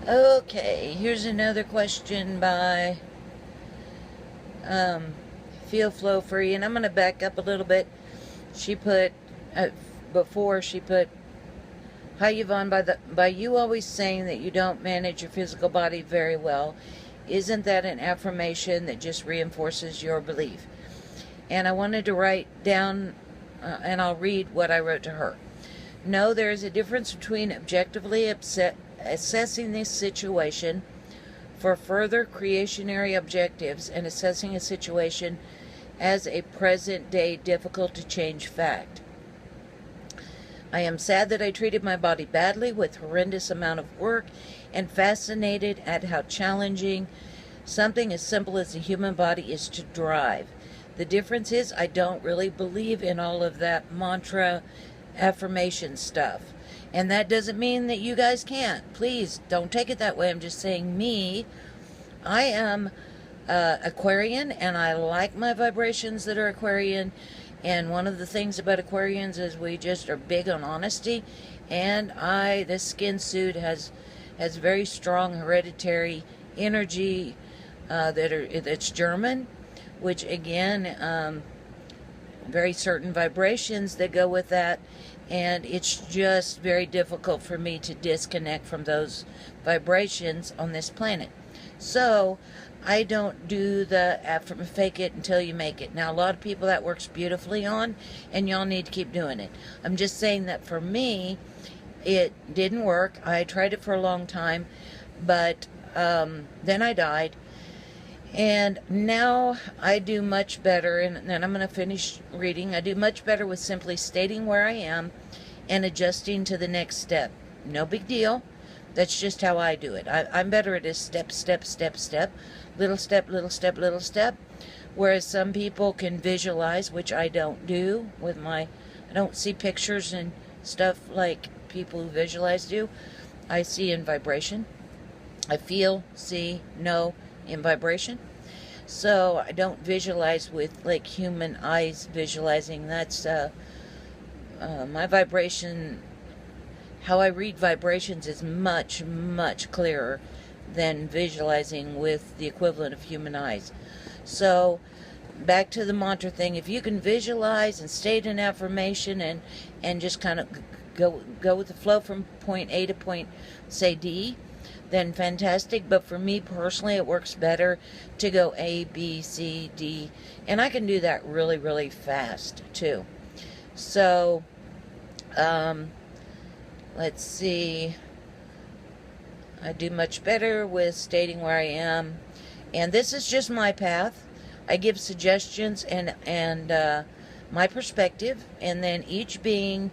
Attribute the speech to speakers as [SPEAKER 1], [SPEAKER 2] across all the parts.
[SPEAKER 1] Okay, here's another question by Feel Flow Free, and I'm going to back up a little bit. She put, before she put, "Hi Yvonne, by you always saying that you don't manage your physical body very well, isn't that an affirmation that just reinforces your belief?" And I wanted to write down, and I'll read what I wrote to her. "No, there is a difference between objectively assessing this situation for further creationary objectives and assessing a situation as a present-day difficult-to-change fact. I am sad that I treated my body badly with horrendous amount of work and fascinated at how challenging something as simple as the human body is to drive. The difference is I don't really believe in all of that mantra affirmation stuff. And that doesn't mean that you guys can't. Please don't take it that way. I'm just saying me. I am Aquarian, and I like my vibrations that are Aquarian. And one of the things about Aquarians is we just are big on honesty. And this skin suit has very strong hereditary energy that's German, which again, very certain vibrations that go with that. And it's just very difficult for me to disconnect from those vibrations on this planet. So I don't do the fake it until you make it. Now, a lot of people that works beautifully on, and y'all need to keep doing it. I'm just saying that for me, it didn't work. I tried it for a long time, but then I died. And now I do much better, and then I'm going to finish reading. I do much better with simply stating where I am and adjusting to the next step. No big deal. That's just how I do it. I'm better at a step, step, step, step, little step, little step, little step. Whereas some people can visualize, which I don't do with I don't see pictures and stuff like people who visualize do. I see in vibration. I feel, see, know in vibration. So I don't visualize with like human eyes visualizing. That's my vibration. How I read vibrations is much, much clearer than visualizing with the equivalent of human eyes. So back to the mantra thing. If you can visualize and state an affirmation and just kind of go with the flow from point A to point, say D, then fantastic. But for me personally, it works better to go A, B, C, D, and I can do that really, really fast too. So let's see. I do much better with stating where I am, and this is just my path. I give suggestions and my perspective, and then each being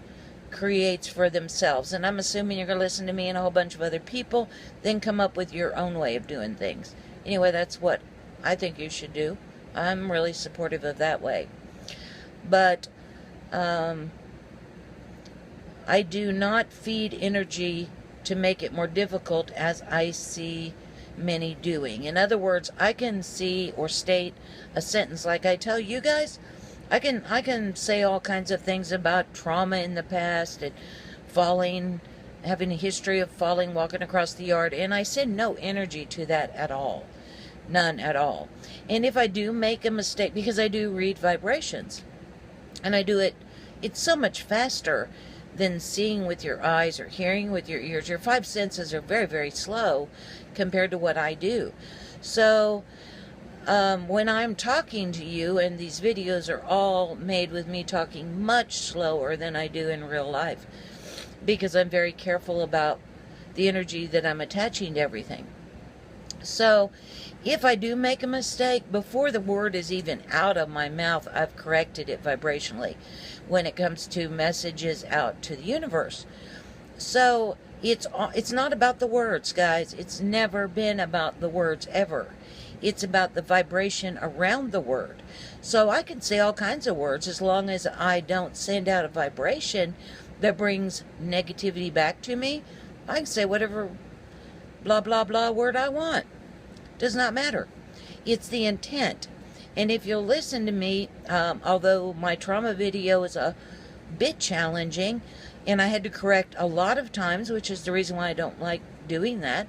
[SPEAKER 1] creates for themselves. And I'm assuming you're going to listen to me and a whole bunch of other people, then come up with your own way of doing things. Anyway, that's what I think you should do. I'm really supportive of that way. But I do not feed energy to make it more difficult, as I see many doing. In other words, I can see or state a sentence like I tell you guys. I can say all kinds of things about trauma in the past and falling, having a history of falling, walking across the yard, and I send no energy to that at all. None at all. And if I do make a mistake, because I do read vibrations, and I do it's so much faster than seeing with your eyes or hearing with your ears. Your five senses are very, very slow compared to what I do. So when I'm talking to you, and these videos are all made with me talking much slower than I do in real life, because I'm very careful about the energy that I'm attaching to everything. So if I do make a mistake, before the word is even out of my mouth, I've corrected it vibrationally when it comes to messages out to the universe. So it's not about the words, guys. It's never been about the words, ever. It's about the vibration around the word. So I can say all kinds of words as long as I don't send out a vibration that brings negativity back to me. I can say whatever blah, blah, blah word I want. Does not matter. It's the intent. And if you'll listen to me, although my trauma video is a bit challenging, and I had to correct a lot of times, which is the reason why I don't like doing that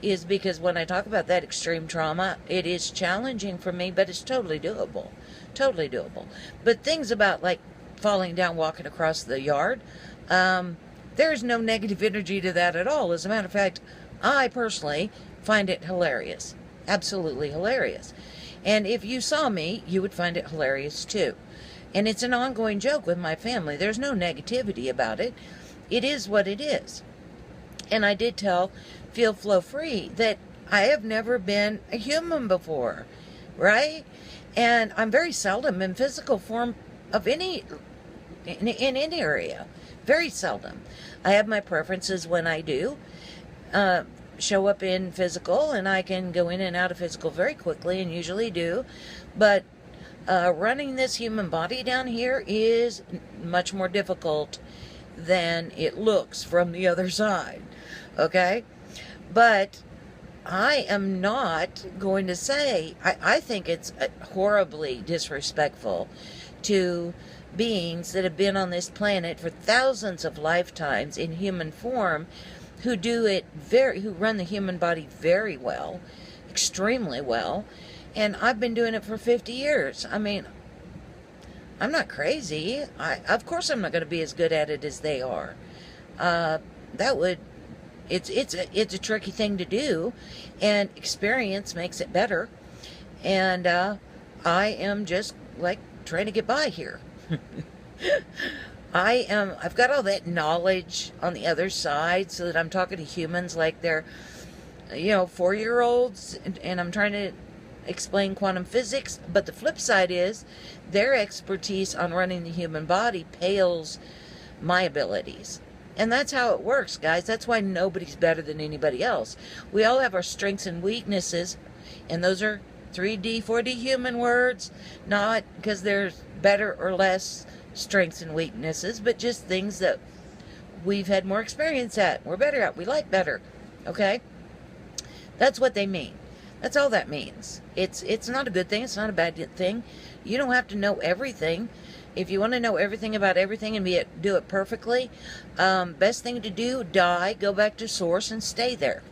[SPEAKER 1] is because when I talk about that extreme trauma, it is challenging for me, but it's totally doable. Totally doable. But things about like falling down, walking across the yard, there's no negative energy to that at all. As a matter of fact, I personally find it hilarious. Absolutely hilarious. And if you saw me, you would find it hilarious too. And it's an ongoing joke with my family. There's no negativity about it. It is what it is. And I did tell Feel Flow Free that I have never been a human before, right? And I'm very seldom in physical form of any, in any area. Very seldom. I have my preferences when I do show up in physical, and I can go in and out of physical very quickly, and usually do. But running this human body down here is much more difficult than it looks from the other side, okay? But I am not going to say, I think it's horribly disrespectful to beings that have been on this planet for thousands of lifetimes in human form, who who run the human body very well, extremely well, and I've been doing it for 50 years. I mean, I'm not crazy. Of course I'm not going to be as good at it as they are. It's a tricky thing to do, and experience makes it better. And I am just like trying to get by here. I've got all that knowledge on the other side, so that I'm talking to humans like they're, 4-year-olds, and I'm trying to explain quantum physics. But the flip side is their expertise on running the human body pales my abilities. And that's how it works, guys. That's why nobody's better than anybody else. We all have our strengths and weaknesses, and those are 3D, 4D human words, not because there's better or less strengths and weaknesses, but just things that we've had more experience at, we're better at, we like better, okay? That's what they mean. That's all that means. It's not a good thing, it's not a bad thing. You don't have to know everything. If you want to know everything about everything and do it perfectly, best thing to do, die, go back to source, and stay there.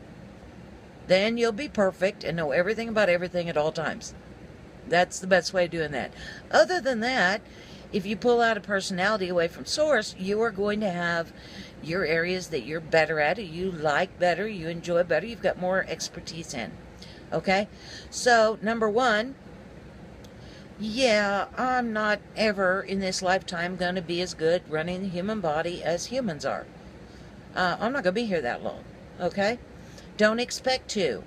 [SPEAKER 1] Then you'll be perfect and know everything about everything at all times. That's the best way of doing that. Other than that, if you pull out a personality away from source, you are going to have your areas that you're better at, you like better, you enjoy better, you've got more expertise in. Okay? So, number one, yeah, I'm not ever in this lifetime going to be as good running the human body as humans are. I'm not going to be here that long. Okay? Don't expect to.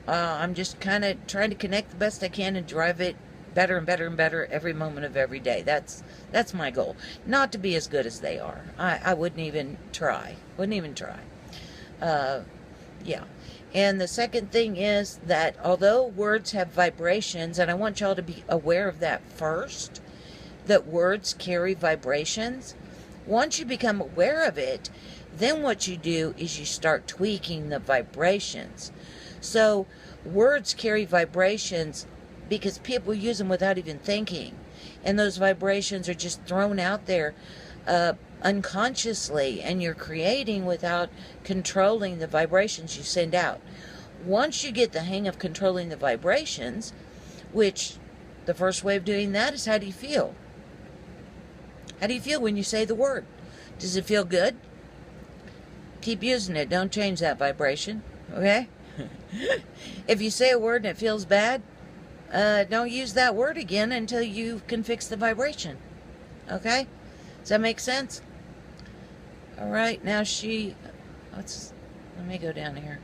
[SPEAKER 1] I'm just kind of trying to connect the best I can and drive it better and better and better every moment of every day. That's my goal. Not to be as good as they are. I wouldn't even try. Wouldn't even try. Yeah. And the second thing is that although words have vibrations, and I want y'all to be aware of that first, that words carry vibrations. Once you become aware of it, then what you do is you start tweaking the vibrations. So words carry vibrations because people use them without even thinking. And those vibrations are just thrown out there unconsciously, and you're creating without controlling the vibrations you send out. Once you get the hang of controlling the vibrations, which the first way of doing that is, how do you feel? How do you feel when you say the word? Does it feel good? Keep using it. Don't change that vibration. Okay? If you say a word and it feels bad, don't use that word again until you can fix the vibration. Okay? Does that make sense? Alright, now let me go down here,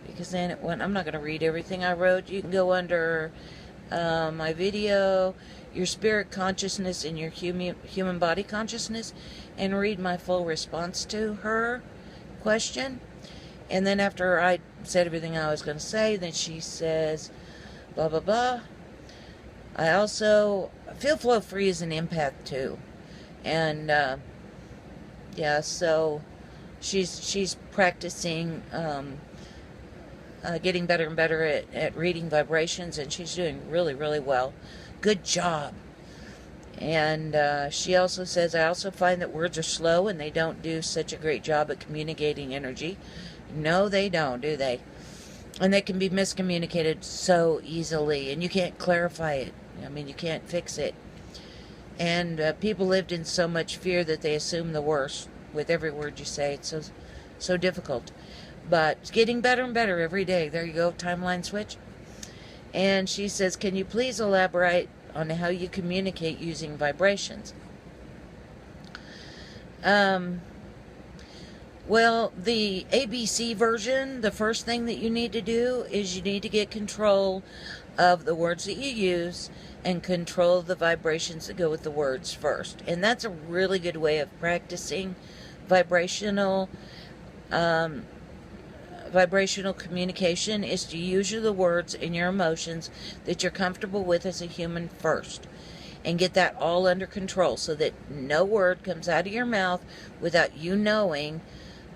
[SPEAKER 1] because then I'm not going to read everything I wrote. You can go under my video, your spirit consciousness and your human body consciousness, and read my full response to her question. And then after I said everything I was going to say, then she says, blah, blah, blah. I also feel flow free as an empath too. And, yeah, so she's practicing, getting better and better at reading vibrations, and she's doing really, really well. Good job. And she also says, I also find that words are slow and they don't do such a great job at communicating energy. No, they don't, do they? And they can be miscommunicated so easily, and you can't clarify it. I mean, you can't fix it. And people lived in so much fear that they assume the worst with every word you say. It's so difficult. But it's getting better and better every day. There you go, timeline switch. And she says, can you please elaborate on how you communicate using vibrations? Well, the ABC version, the first thing that you need to do is you need to get control of the words that you use and control the vibrations that go with the words first. And that's a really good way of practicing vibrational communication, is to use the words and your emotions that you're comfortable with as a human first, and get that all under control so that no word comes out of your mouth without you knowing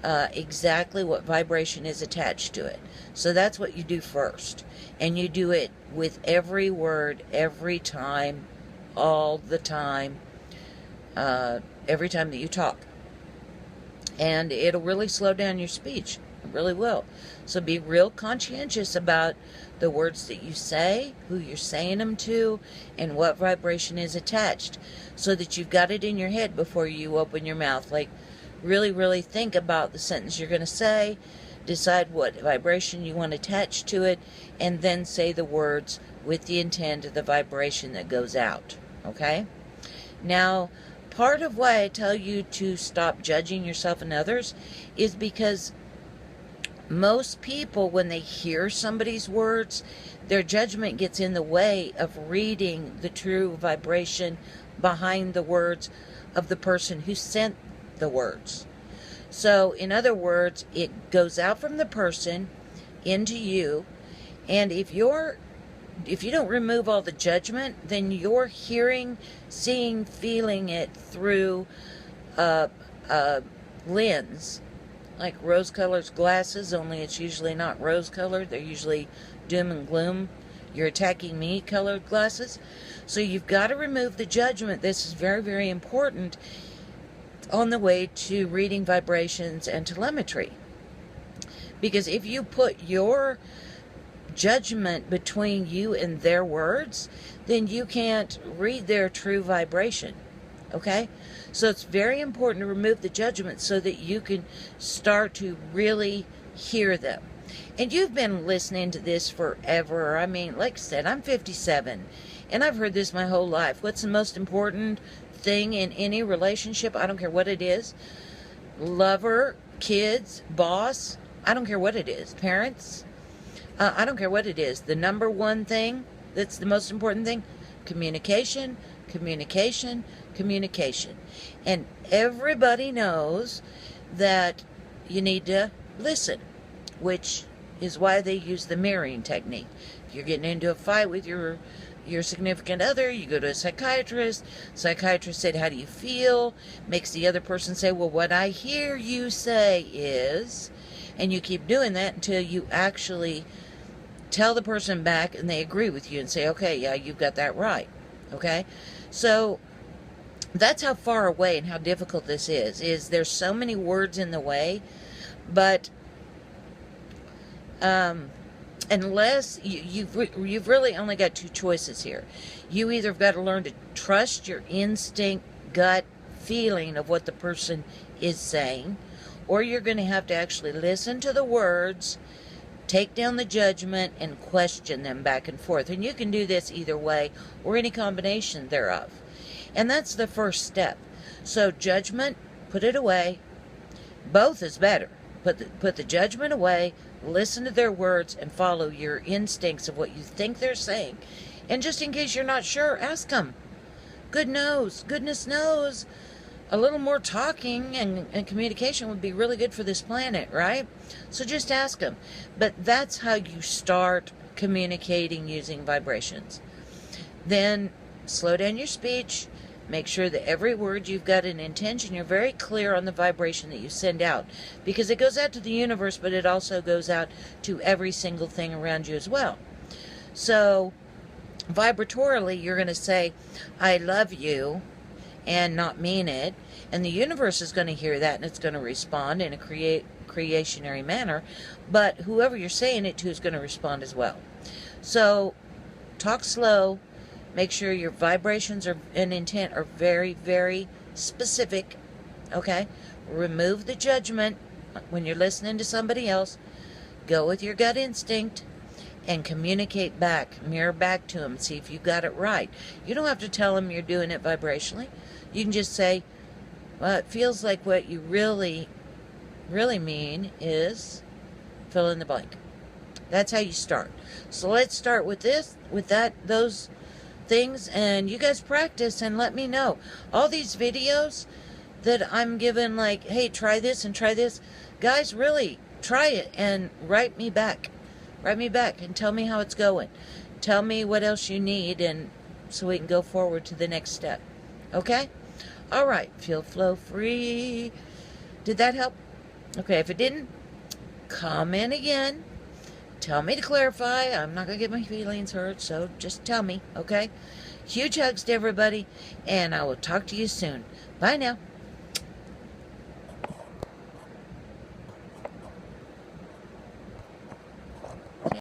[SPEAKER 1] exactly what vibration is attached to it. So that's what you do first, and you do it with every word, every time, all the time, every time that you talk, and it'll really slow down your speech. It really will. So be real conscientious about the words that you say, who you're saying them to, and what vibration is attached, so that you've got it in your head before you open your mouth. Like, really, really think about the sentence you're going to say, decide what vibration you want attached to it, and then say the words with the intent of the vibration that goes out. Okay? Now, part of why I tell you to stop judging yourself and others is because most people, when they hear somebody's words, their judgment gets in the way of reading the true vibration behind the words of the person who sent the words. So, in other words, it goes out from the person into you, and if you don't remove all the judgment, then you're hearing, seeing, feeling it through a lens, like rose-colored glasses, only it's usually not rose-colored. They're usually doom and gloom. You're attacking me colored glasses. So you've got to remove the judgment. This is very, very important on the way to reading vibrations and telemetry. Because if you put your judgment between you and their words, then you can't read their true vibration. Okay? So it's very important to remove the judgment so that you can start to really hear them. And you've been listening to this forever. I mean, like I said, I'm 57, and I've heard this my whole life. What's the most important thing in any relationship? I don't care what it is. Lover, kids, boss, I don't care what it is. Parents, I don't care what it is. The number one thing that's the most important thing: communication, communication, communication. And everybody knows that you need to listen, which is why they use the mirroring technique. If you're getting into a fight with your significant other, you go to a psychiatrist. Psychiatrist said, how do you feel? Makes the other person say, well, what I hear you say is, and you keep doing that until you actually tell the person back and they agree with you and say, okay, yeah, you've got that right. Okay? So that's how far away and how difficult this is there's so many words in the way. But unless you've really only got two choices here. You either have got to learn to trust your instinct, gut feeling of what the person is saying, or you're going to have to actually listen to the words, take down the judgment, and question them back and forth. And you can do this either way or any combination thereof. And that's the first step. So judgment, put it away. Both is better. Put the judgment away, listen to their words, and follow your instincts of what you think they're saying. And just in case you're not sure, ask them. Goodness knows, a little more talking and communication would be really good for this planet, right? So just ask them. But that's how you start communicating using vibrations. Then slow down your speech. Make sure that every word you've got an intention. You're very clear on the vibration that you send out, because it goes out to the universe, but it also goes out to every single thing around you as well. So vibratorily, you're going to say, I love you, and not mean it. And the universe is going to hear that, and it's going to respond, and create creationary manner, but whoever you're saying it to is going to respond as well. So talk slow. Make sure your vibrations and intent are very, very specific. Okay? Remove the judgment when you're listening to somebody else. Go with your gut instinct and communicate back. Mirror back to them. See if you got it right. You don't have to tell them you're doing it vibrationally. You can just say, well, it feels like what you really mean is fill in the blank. That's how you start. So let's start with those things, and you guys practice and let me know. All these videos that I'm giving, like, hey, try this and try this, guys, really try it and write me back and tell me how it's going. Tell me what else you need, and so we can go forward to the next step. Okay? All right. Feel flow free. Did that help? Okay. If it didn't, comment again. Tell me to clarify. I'm not going to get my feelings hurt, so just tell me, okay? Huge hugs to everybody, and I will talk to you soon. Bye now.